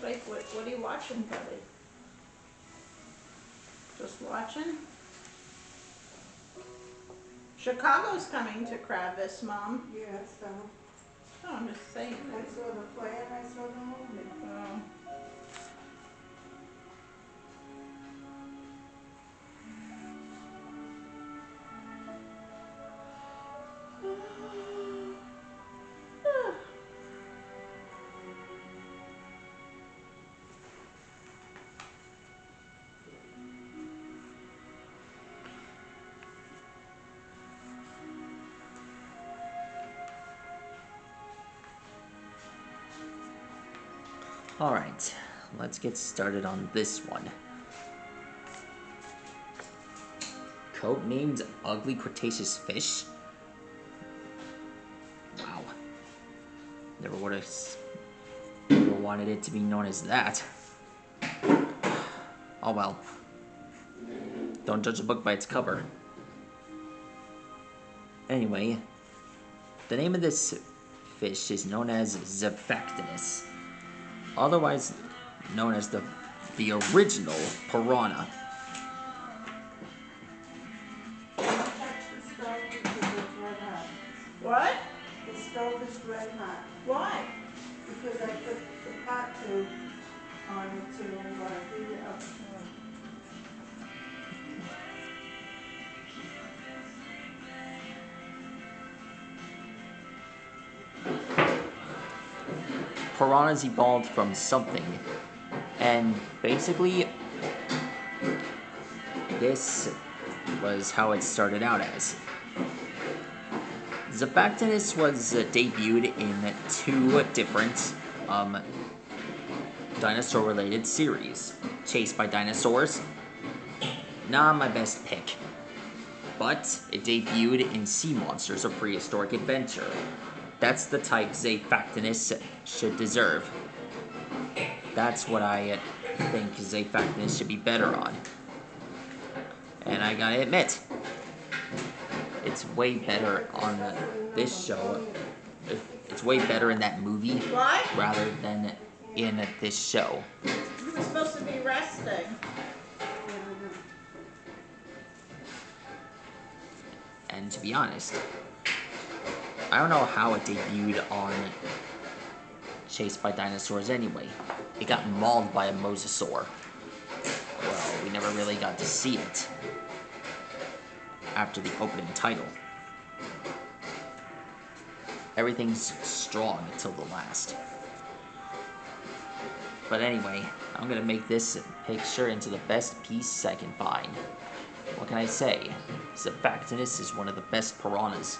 What are you watching, buddy? Just watching? Chicago's coming to Kravis, Mom. Yeah, so. Oh, I'm just saying. I saw the play and I saw the movie. Oh. Alright, let's get started on this one. Codenamed Ugly Cretaceous Fish? Wow. Never wanted it to be known as that. Oh well. Don't judge a book by its cover. Anyway, the name of this fish is known as Xiphactinus, otherwise known as the original piranha. What? The stove is red hot. Why? Because I put the pot tube on it to heat it up. Piranhas evolved from something, and basically this was how it started out as. Xiphactinus was debuted in 2 different dinosaur-related series. Chased by Dinosaurs, not my best pick, but it debuted in Sea Monsters: A Prehistoric Adventure. That's the type Xiphactinus should deserve. That's what I think Xiphactinus should be better on. And I gotta admit, it's way better on this show. It's way better in that movie rather than in this show. You were supposed to be resting. And to be honest, I don't know how it debuted on Chased by Dinosaurs anyway. It got mauled by a mosasaur. Well, we never really got to see it after the opening title. Everything's strong until the last. But anyway, I'm gonna make this picture into the best piece I can find. What can I say? Xiphactinus is one of the best piranhas.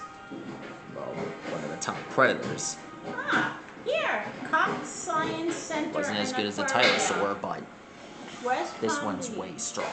Well, one of the top predators. Ah, here, Cox Science Center. Wasn't as good as the Tylosaur, but this one's way strong.